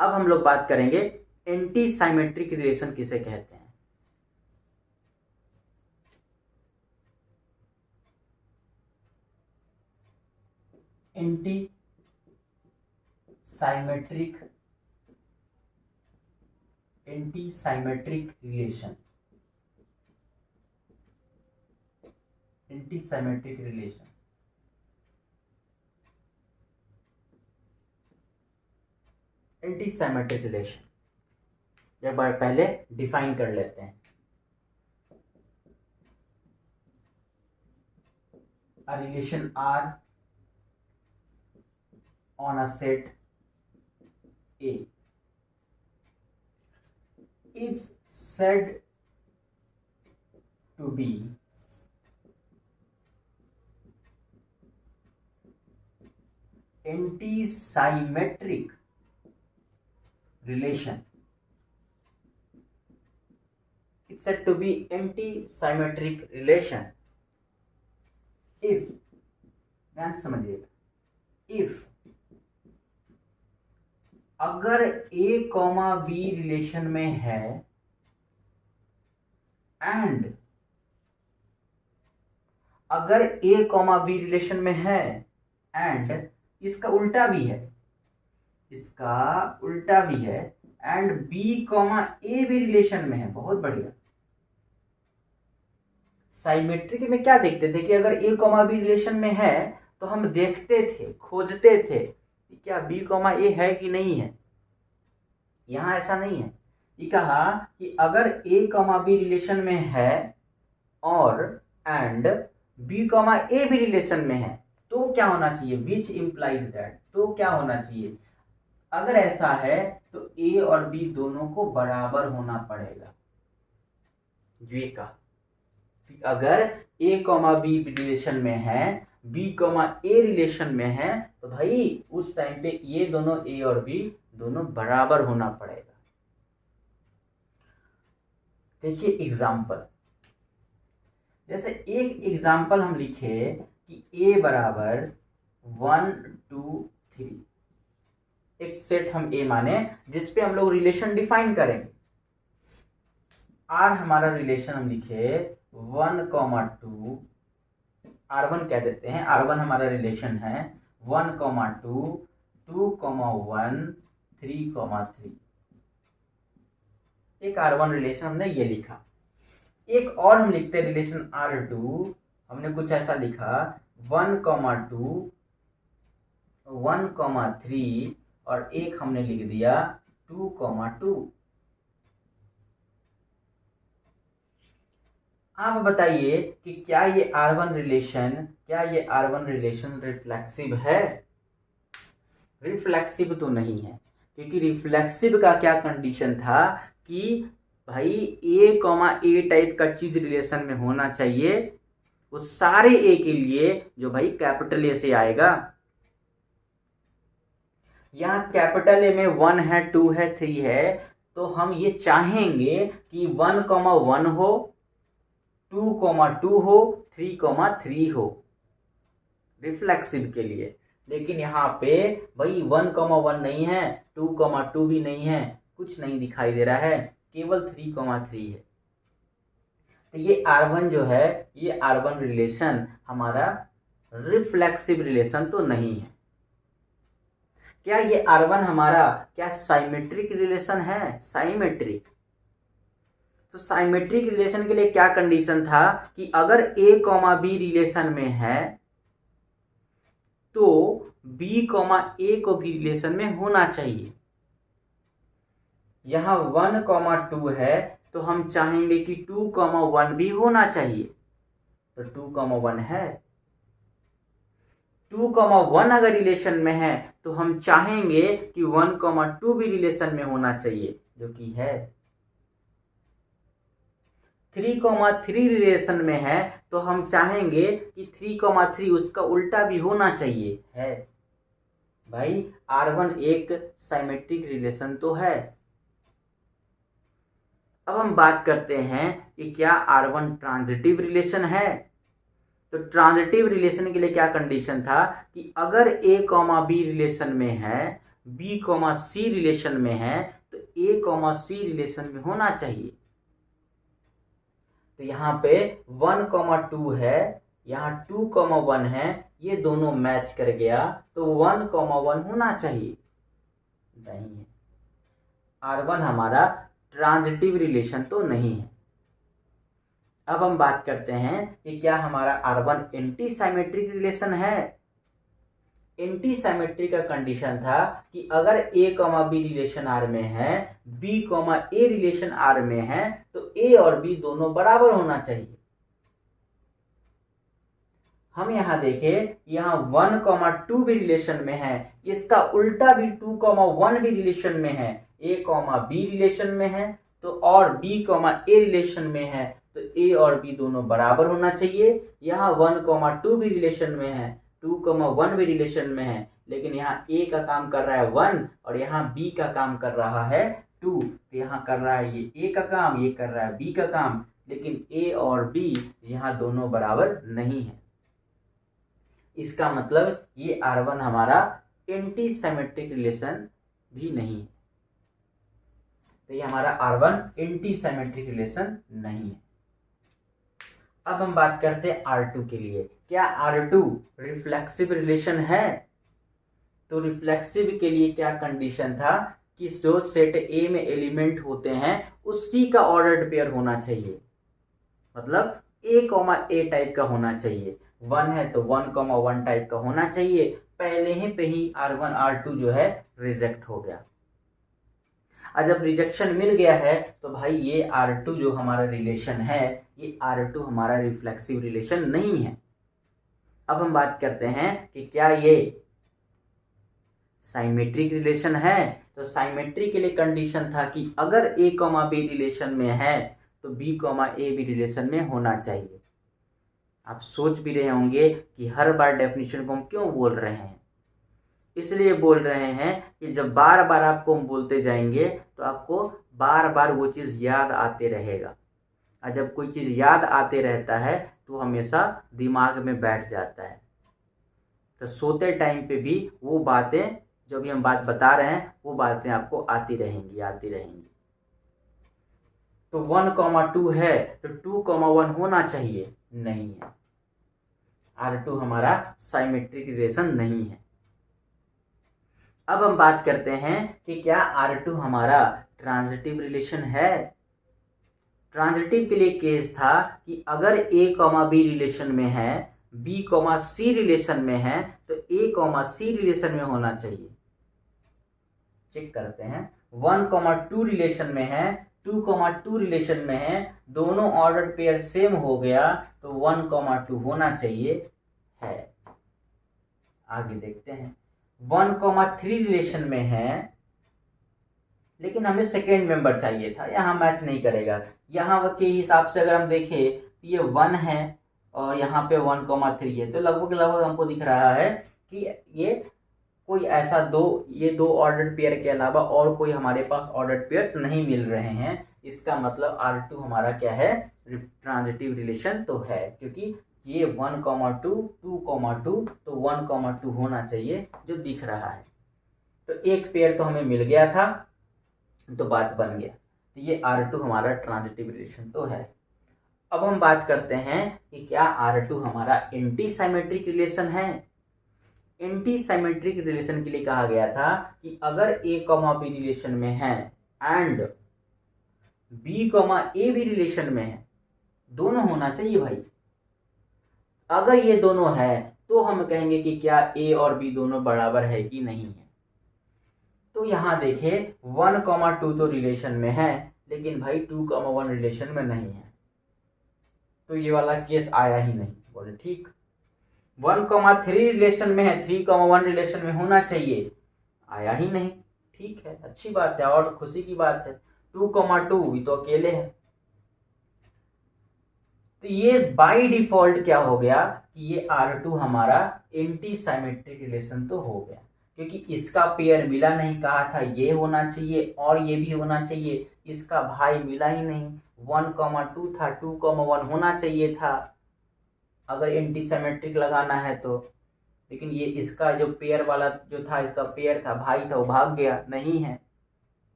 अब हम लोग बात करेंगे एंटी साइमेट्रिक रिलेशन किसे कहते हैं। Anti symmetric relation, anti symmetric relation. Anti symmetric relation एक बार पहले डिफाइन कर लेते हैं। A relation R on a set A is said to be anti-symmetric relation. It's said to be anti-symmetric relation if, ध्यान से समझिएगा, if अगर A, B relation में है एंड अगर A, B रिलेशन में है एंड इसका उल्टा भी है, एंड B, A भी रिलेशन में है। बहुत बढ़िया। साइमेट्रिक में क्या देखते थे कि अगर A, B रिलेशन में है तो हम देखते थे, खोजते थे कि क्या B, A है कि नहीं है। यहां ऐसा नहीं है। ये कहा कि अगर A, B रिलेशन में है और एंड B, A भी रिलेशन में है तो क्या होना चाहिए, विच इम्प्लाइज दैट, तो क्या होना चाहिए, अगर ऐसा है तो A और B दोनों को बराबर होना पड़ेगा। ये कहा अगर A, B रिलेशन में है, B, A रिलेशन में है तो भाई उस टाइम पे ये दोनों A और B दोनों बराबर होना पड़ेगा। देखिए एग्जाम्पल, जैसे एक एग्जाम्पल हम लिखे कि A बराबर 1 2 3, एक सेट हम A माने जिसपे हम लोग रिलेशन डिफाइन करेंगे। R हमारा रिलेशन हम लिखे 1, 2, R1 कह देते हैं, R1 हमारा रिलेशन है 1, 2, 2, 1, 3, 3। एक R1 रिलेशन हमने ये लिखा। एक और हम लिखते हैं रिलेशन R2, हमने कुछ ऐसा लिखा 1, 2, 1, 3 और एक हमने लिख दिया 2, 2। आप बताइए कि क्या ये R1 रिलेशन रिफ्लेक्सिव है? रिफ्लेक्सिव तो नहीं है, क्योंकि रिफ्लेक्सिव का क्या कंडीशन था कि भाई A, टाइप का चीज रिलेशन में होना चाहिए, उस सारे A के लिए जो भाई कैपिटल A से आएगा। यहाँ कैपिटल A में 1 है, 2 है, 3 है, तो हम ये चाहेंगे कि 1, 1 हो, 2, 2 हो, 3, 3 हो रिफ्लेक्सिव के लिए। लेकिन यहाँ पे भाई 1, 1 नहीं है, 2, 2 भी नहीं है, कुछ नहीं दिखाई दे रहा है, केवल 3, 3 है। तो ये R1 जो है, ये R1 रिलेशन हमारा रिफ्लेक्सिव रिलेशन तो नहीं है। क्या ये R1 हमारा क्या साइमेट्रिक रिलेशन है? साइमेट्रिक। तो साइमेट्रिक रिलेशन के लिए क्या कंडीशन था कि अगर A, B रिलेशन में है तो B, A को भी रिलेशन में होना चाहिए। यहां 1, 2 है तो हम चाहेंगे कि 2, 1 भी होना चाहिए, तो 2, 1 है। 2, 1 अगर रिलेशन में है तो हम चाहेंगे कि 1, 2 भी रिलेशन में होना चाहिए, जो कि है। 3, 3 रिलेशन में है तो हम चाहेंगे कि 3, 3 उसका उल्टा भी होना चाहिए, है। भाई R1 एक साइमेट्रिक रिलेशन तो है। अब हम बात करते हैं कि क्या R1 ट्रांजिटिव रिलेशन है। तो ट्रांजिटिव रिलेशन के लिए क्या कंडीशन था कि अगर A, B रिलेशन में है बी कॉमा सी रिलेशन में है तो ए कॉमा सी रिलेशन में होना चाहिए। तो यहाँ पे 1,2 है, यहाँ 2,1 है, ये दोनों मैच कर गया तो 1,1 होना चाहिए, नहीं है। R1 हमारा ट्रांजिटिव रिलेशन तो नहीं है। अब हम बात करते हैं कि क्या हमारा R1 एंटी साइमेट्रिक रिलेशन है। एंटी साइमेट्रिक का कंडीशन था कि अगर A comma B relation R में है, B comma A relation R में है, तो A और B दोनों बराबर होना चाहिए। हम यहाँ देखें, यहाँ 1,2 भी रिलेशन में है, इसका उल्टा भी 2,1 भी रिलेशन में है, A कॉमा बी रिलेशन में है तो और B कॉमा ए रिलेशन में है तो A और B दोनों बराबर होना चाहिए। यहाँ 1,2 भी रिलेशन में है, 2,1 भी रिलेशन में है, लेकिन यहाँ A का काम कर रहा है 1 और यहाँ B का काम कर रहा है 2। तो यहाँ कर रहा है ये A का काम, ये कर रहा है B का काम, लेकिन A और B यहाँ दोनों बराबर नहीं है। इसका मतलब ये R1 हमारा एंटी साइमेट्रिक रिलेशन भी नहीं है। तो ये हमारा R1 एंटी साइमेट्रिक रिलेशन नहीं है। अब हम बात करते हैं R2 के लिए। क्या R2 रिफ्लेक्सिव रिलेशन है? तो रिफ्लेक्सिव के लिए क्या कंडीशन था कि जो सेट A में एलिमेंट होते हैं उसी का ऑर्डर्ड पेयर होना चाहिए, मतलब A कॉमा ए टाइप का होना चाहिए। 1 है तो 1,1 टाइप का होना चाहिए। पहले ही पे ही R1 R2 जो है रिजेक्ट हो गया। और जब रिजेक्शन मिल गया है तो भाई ये R2 जो हमारा रिलेशन है, ये R2 हमारा रिफ्लेक्सिव रिलेशन नहीं है। अब हम बात करते हैं कि क्या ये साइमेट्रिक रिलेशन है। तो साइमेट्री के लिए कंडीशन था कि अगर A कॉमा बी रिलेशन में है तो B कॉमा ए भी रिलेशन में होना चाहिए। आप सोच भी रहे होंगे कि हर बार डेफिनेशन को हम क्यों बोल रहे हैं। इसलिए बोल रहे हैं कि जब बार बार आपको हम बोलते जाएंगे तो आपको बार बार वो चीज़ याद आते रहेगा, और जब कोई चीज़ याद आते रहता है तो हमेशा दिमाग में बैठ जाता है। तो सोते टाइम पे भी वो बातें जो भी हम बात बता रहे हैं वो बातें आपको आती रहेंगी। तो 1,2 है तो 2,1 होना चाहिए, नहीं है। R2 हमारा साइमेट्रिक रिलेशन नहीं है। अब हम बात करते हैं कि क्या R2 हमारा ट्रांजिटिव रिलेशन है। ट्रांजिटिव के लिए केस था कि अगर A कॉमा बी रिलेशन में है, B कॉमा सी रिलेशन में है, तो A कॉमा सी रिलेशन में होना चाहिए। चेक करते हैं, 1,2 रिलेशन में है, 2,2 रिलेशन में है, दोनों ऑर्डर पेयर सेम हो गया तो 1,2 होना चाहिए है। आगे देखते हैं, 1,3 रिलेशन में है लेकिन हमें सेकेंड मेंबर चाहिए था, यहाँ मैच नहीं करेगा। यहाँ के हिसाब से अगर हम देखें तो ये 1 है और यहाँ पे 1,3 है, तो लगभग हमको दिख रहा है कि ये कोई ऐसा ये दो ऑर्डर्ड पेयर के अलावा और कोई हमारे पास ऑर्डर्ड पेयर्स नहीं मिल रहे हैं। इसका मतलब R2 हमारा क्या है, ट्रांजिटिव रिलेशन तो है, क्योंकि ये 1,2 2,2 तो 1,2 होना चाहिए जो दिख रहा है। तो एक पेयर तो हमें मिल गया था तो बात बन गया। तो ये R2 हमारा ट्रांजिटिव रिलेशन तो है। अब हम बात करते हैं कि क्या R2 हमारा एंटी साइमेट्रिक रिलेशन है। एंटी साइमेट्रिक रिलेशन के लिए कहा गया था कि अगर A कॉमा बी रिलेशन में है एंड B कॉमा ए भी रिलेशन में है, दोनों होना चाहिए भाई। अगर ये दोनों है तो हम कहेंगे कि क्या A और B दोनों बराबर है कि नहीं है। तो यहाँ देखिए 1,2 तो रिलेशन में है लेकिन भाई 2,1 रिलेशन में नहीं है, तो ये वाला केस आया ही नहीं। बोले ठीक, 1,3 रिलेशन में है, 3,1 रिलेशन में होना चाहिए, आया ही नहीं। ठीक है, अच्छी बात है और खुशी की बात है। 2,2 ये तो अकेले है। तो ये बाय डिफॉल्ट क्या हो गया कि ये R2 हमारा एंटी साइमेट्रिक रिलेशन तो हो गया, क्योंकि इसका पेयर मिला नहीं। कहा था ये होना चाहिए और ये भी होना चाहिए, इसका भाई मिला ही नहीं। 1,2 था, 2,1 होना चाहिए था अगर एंटी साइमेट्रिक लगाना है तो, लेकिन ये इसका जो पेयर वाला जो था, इसका पेयर था, भाई था, वो भाग गया, नहीं है,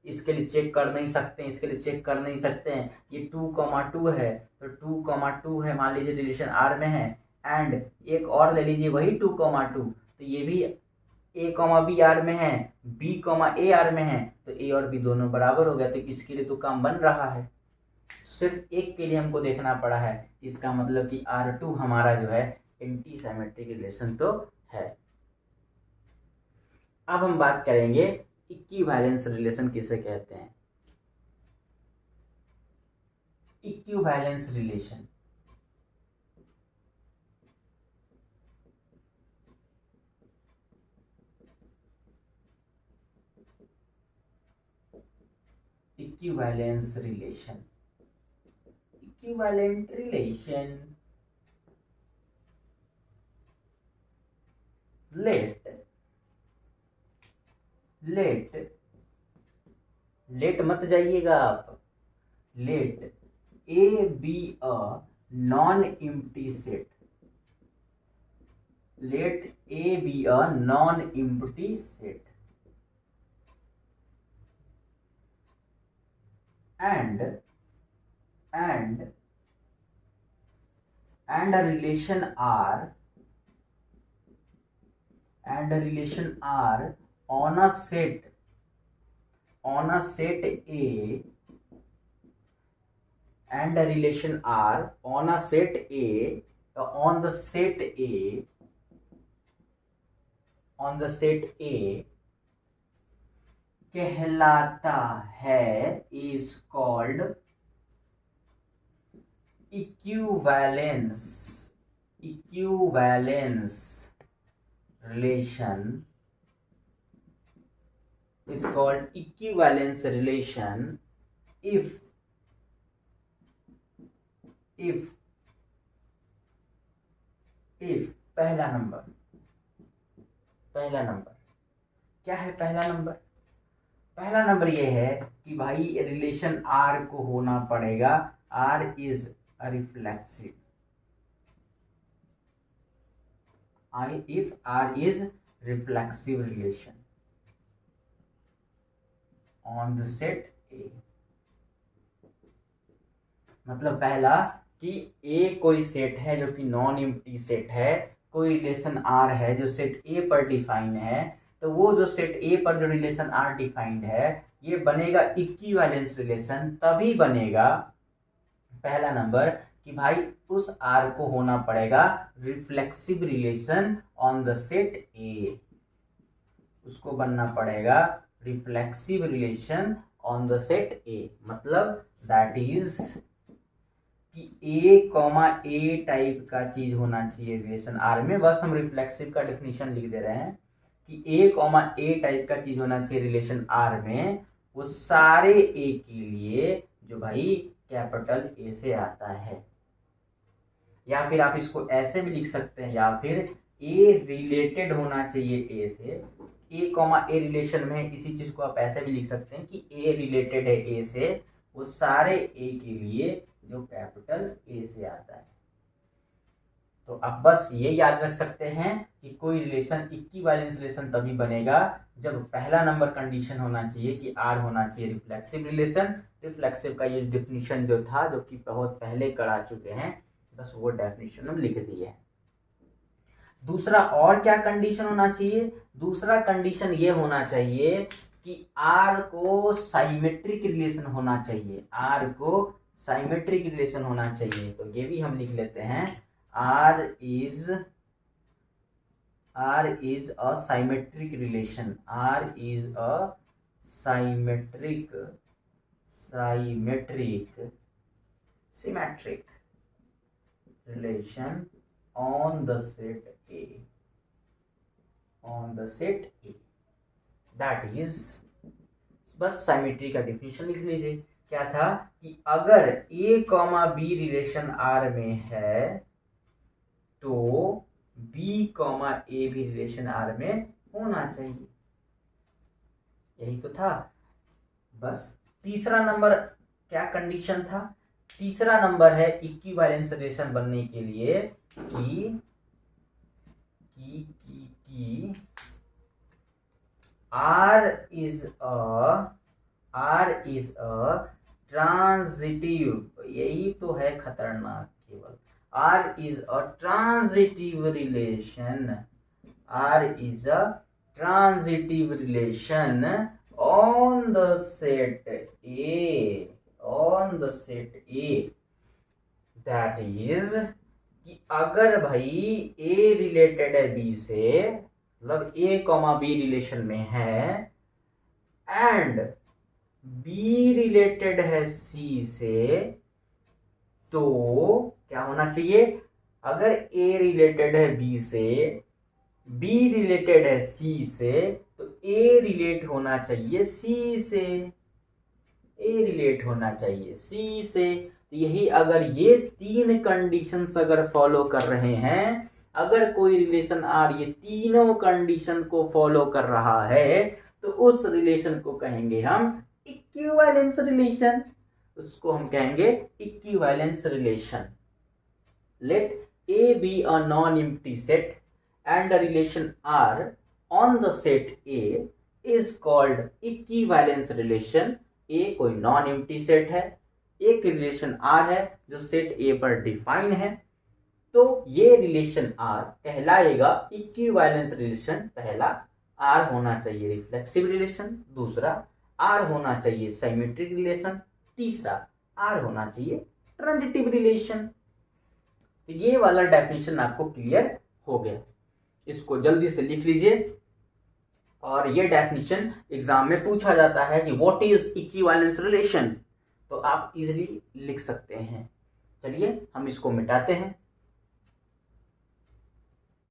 इसके लिए चेक कर नहीं सकते हैं, इसके लिए चेक कर नहीं सकते हैं। ये 2,2 है, तो 2,2 है, मान लीजिए रिलेशन आर में है। एंड एक और ले लीजिए वही 2,2, तो ये भी ए कॉमा बी आर में है, बी कॉमा ए आर में है, तो ए और बी दोनों बराबर हो गया, तो इसके लिए तो काम बन रहा है। सिर्फ एक के लिए हमको देखना पड़ा है, इसका मतलब कि R2 हमारा जो है एंटी सिमेट्रिक रिलेशन तो है। अब हम बात करेंगे इक्विवेलेंस रिलेशन किसे कहते हैं। Equivalence relation equivalence relation equivalent relation late मत जाइएगा आप। Let A be a non empty set, let A be a non empty set and a relation R on a set A, and a relation R on a set A on the set A कहलाता है, is called equivalence relation, is called equivalence relation if पहला number क्या है? पहला number ये है कि भाई रिलेशन आर को होना पड़ेगा, R is reflexive, if R is reflexive relation on the set A. मतलब पहला कि ए कोई सेट है जो कि नॉन एम्प्टी सेट है, कोई रिलेशन आर है जो सेट ए पर डिफाइन है, तो वो जो सेट ए पर जो रिलेशन आर डिफाइंड है ये बनेगा इक्विवेलेंस रिलेशन, तभी बनेगा पहला नंबर कि भाई उस आर को होना पड़ेगा reflexive relation on the set ए, उसको बनना पड़ेगा reflexive relation on the set A. मतलब दैट इज कि ए कॉमा ए टाइप का चीज होना चाहिए रिलेशन आर में। बस हम रिफ्लेक्सिव का डेफिनेशन लिख दे रहे हैं कि ए कॉमा ए टाइप का चीज होना चाहिए रिलेशन आर में, वो सारे ए के लिए जो भाई कैपिटल ए से आता है। या फिर आप इसको ऐसे भी लिख सकते हैं, या फिर ए रिलेटेड होना चाहिए ए से, ए कॉमा ए रिलेशन में, इसी चीज को आप ऐसे भी लिख सकते हैं कि ए रिलेटेड है ए से, वो सारे ए के लिए जो कैपिटल ए से आता है। तो आप बस ये याद रख सकते हैं कि कोई रिलेशन इक्विवेलेंस रिलेशन तभी बनेगा जब पहला नंबर कंडीशन होना चाहिए कि आर होना चाहिए रिफ्लेक्सिव रिलेशन। रिफ्लेक्सिव का ये डेफिनेशन जो था, जो कि बहुत पहले करा चुके हैं, बस वो डेफिनेशन हम लिख दिए हैं। दूसरा और क्या कंडीशन होना चाहिए? दूसरा कंडीशन ये होना चाहिए कि आर को साइमेट्रिक रिलेशन होना चाहिए, आर को साइमेट्रिक रिलेशन होना चाहिए। तो ये भी हम लिख लेते हैं, R is a symmetric relation, R is a symmetric relation on the set A, that is, बस साइमेट्री का डिफिनेशन लिख लीजिए। क्या था कि अगर A comma B relation R में है तो B कॉमा ए भी रिलेशन आर में होना चाहिए, यही तो था। बस तीसरा नंबर क्या कंडीशन था? तीसरा नंबर है इक्विवेलेंस रिलेशन बनने के लिए की R is a transitive, यही तो है खतरनाक केवल, R is a transitive relation, R is a transitive relation on the set A, that is कि अगर भाई A रिलेटेड है B से, मतलब A कॉमा B रिलेशन में है, एंड B रिलेटेड है C से, तो क्या होना चाहिए? अगर A रिलेटेड है B से, B रिलेटेड है C से, तो A रिलेट होना चाहिए C से, A रिलेट होना चाहिए C से। तो यही अगर ये तीन कंडीशंस अगर फॉलो कर रहे हैं, अगर कोई रिलेशन R ये तीनों कंडीशन को फॉलो कर रहा है, तो उस रिलेशन को कहेंगे हम इक्विवेलेंस रिलेशन, उसको हम कहेंगे इक्विवेलेंस रिलेशन। लेट A be a non-empty set and a relation R on the set A is called equivalence relation। A कोई नॉन एम्प्टी सेट है, एक रिलेशन R है जो सेट A पर डिफाइन है, तो ये रिलेशन R कहलाएगा इक्विवेलेंस रिलेशन। पहला R होना चाहिए रिफ्लेक्सिव रिलेशन, दूसरा R होना चाहिए सिमेट्रिक रिलेशन, तीसरा R होना चाहिए ट्रांजिटिव रिलेशन। तो ये वाला डेफिनेशन आपको क्लियर हो गया, इसको जल्दी से लिख लीजिए। और ये डेफिनेशन एग्जाम में पूछा जाता है कि व्हाट इज इक्विवेलेंस रिलेशन, तो आप इजीली लिख सकते हैं। चलिए हम इसको मिटाते हैं।